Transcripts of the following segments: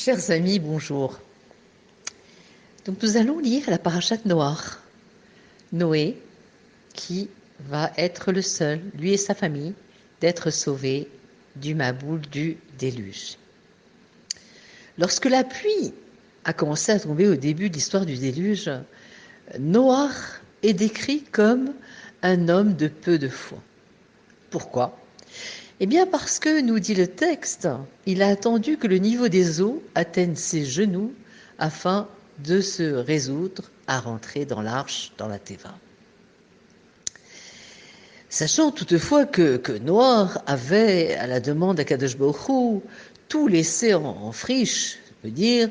Chers amis, bonjour. Donc nous allons lire la parachate Noach. Noé qui va être le seul, lui et sa famille, d'être sauvés du Maboul, du déluge. Lorsque la pluie a commencé à tomber au début de l'histoire du déluge, Noach est décrit comme un homme de peu de foi. Pourquoi ? Eh bien parce que, nous dit le texte, il a attendu que le niveau des eaux atteigne ses genoux afin de se résoudre à rentrer dans l'arche, dans la Teva. Sachant toutefois que Noach avait, à la demande d'Akadosh Baruch Hu, tout laissé en friche, je veux dire,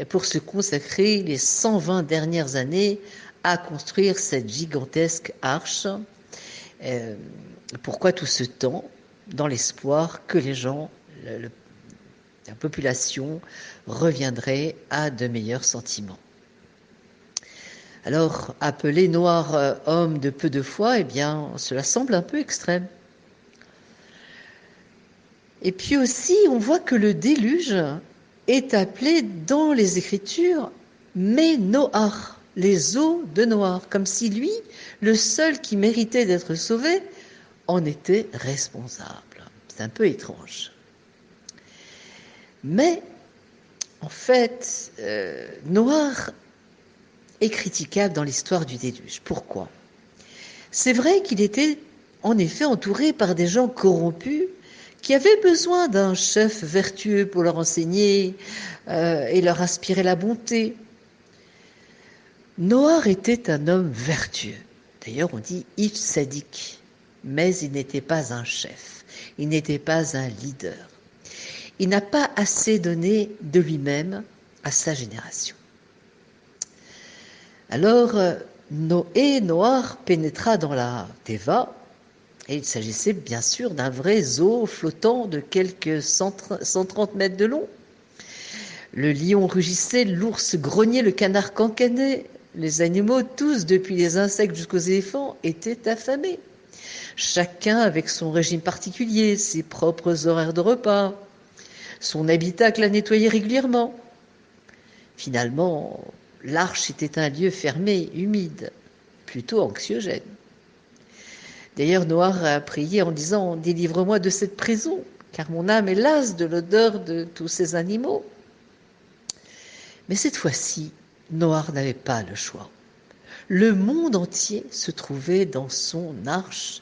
pour se consacrer les 120 dernières années à construire cette gigantesque arche. Pourquoi tout ce temps ? Dans l'espoir que les gens, la population, reviendrait à de meilleurs sentiments. Alors, appeler Noach homme de peu de foi, eh bien, cela semble un peu extrême. Et puis aussi, on voit que le déluge est appelé dans les Écritures Noach, les eaux de Noach, comme si lui, le seul qui méritait d'être sauvé, en était responsable. C'est un peu étrange. Mais, en fait, Noach est critiquable dans l'histoire du déluge. Pourquoi ? C'est vrai qu'il était en effet entouré par des gens corrompus qui avaient besoin d'un chef vertueux pour leur enseigner et leur inspirer la bonté. Noach était un homme vertueux. D'ailleurs, on dit Ish Sadik, mais il n'était pas un chef, il n'était pas un leader. Il n'a pas assez donné de lui-même à sa génération. Alors, Noach pénétra dans la Teva, et il s'agissait bien sûr d'un vrai zoo flottant de quelques 130 mètres de long. Le lion rugissait, l'ours grognait, le canard cancanait. Les animaux, tous, depuis les insectes jusqu'aux éléphants, étaient affamés. Chacun avec son régime particulier, ses propres horaires de repas, son habitacle à nettoyer régulièrement. Finalement, l'arche était un lieu fermé, humide, plutôt anxiogène. D'ailleurs, Noach a prié en disant « Délivre-moi de cette prison, car mon âme est lasse de l'odeur de tous ces animaux. » Mais cette fois-ci, Noach n'avait pas le choix. Le monde entier se trouvait dans son arche,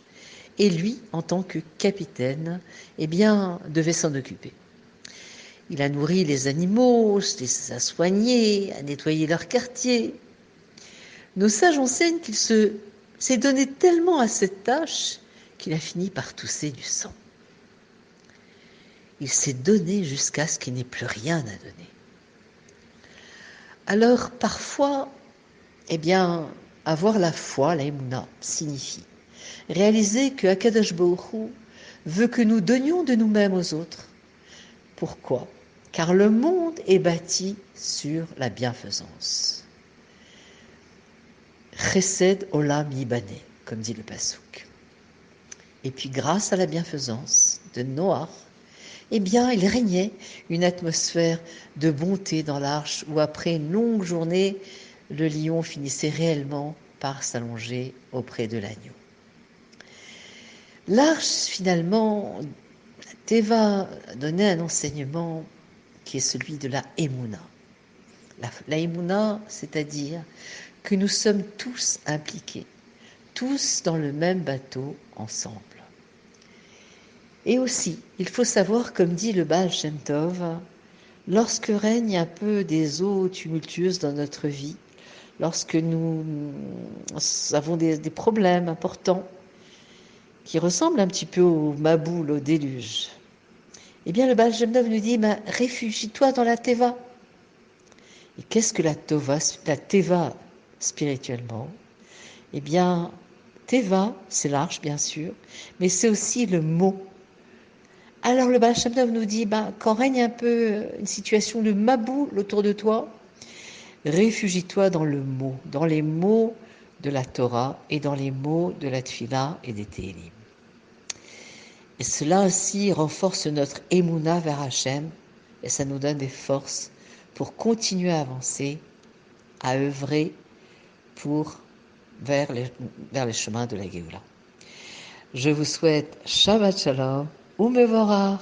et lui, en tant que capitaine, eh bien, devait s'en occuper. Il a nourri les animaux, les a soignés, a nettoyé leur quartier. Nos sages enseignent qu'il s'est donné tellement à cette tâche qu'il a fini par tousser du sang. Il s'est donné jusqu'à ce qu'il n'ait plus rien à donner. Alors parfois, eh bien, avoir la foi, la émouna, signifie réaliser que Akadosh Baruch Hu veut que nous donnions de nous-mêmes aux autres. Pourquoi ? Car le monde est bâti sur la bienfaisance. Chesed olam yibaneh, comme dit le Passouk. Et puis grâce à la bienfaisance de Noach, eh bien, il régnait une atmosphère de bonté dans l'arche où après une longue journée, le lion finissait réellement par s'allonger auprès de l'agneau. L'arche, finalement, la Teva, donnait un enseignement qui est celui de la Emouna. La Emouna, c'est-à-dire que nous sommes tous impliqués, tous dans le même bateau ensemble. Et aussi, il faut savoir, comme dit le Baal Shem Tov, lorsque règne un peu des eaux tumultueuses dans notre vie, lorsque nous avons des problèmes importants qui ressemblent un petit peu au Maboul, au déluge, eh bien le Baal Shem Tov nous dit réfugie-toi dans la Teva. Et qu'est-ce que la Teva spirituellement ? Eh bien, Teva, c'est l'arche bien sûr, mais c'est aussi le mot. Alors le Baal Shem Tov nous dit, quand règne un peu une situation de maboul autour de toi, réfugie-toi dans le mot, dans les mots de la Torah et dans les mots de la Tfila et des Télim. Et cela aussi renforce notre émouna vers Hachem, et ça nous donne des forces pour continuer à avancer, à œuvrer vers les chemins de la Géoula. Je vous souhaite Shabbat Shalom ou Mevorach.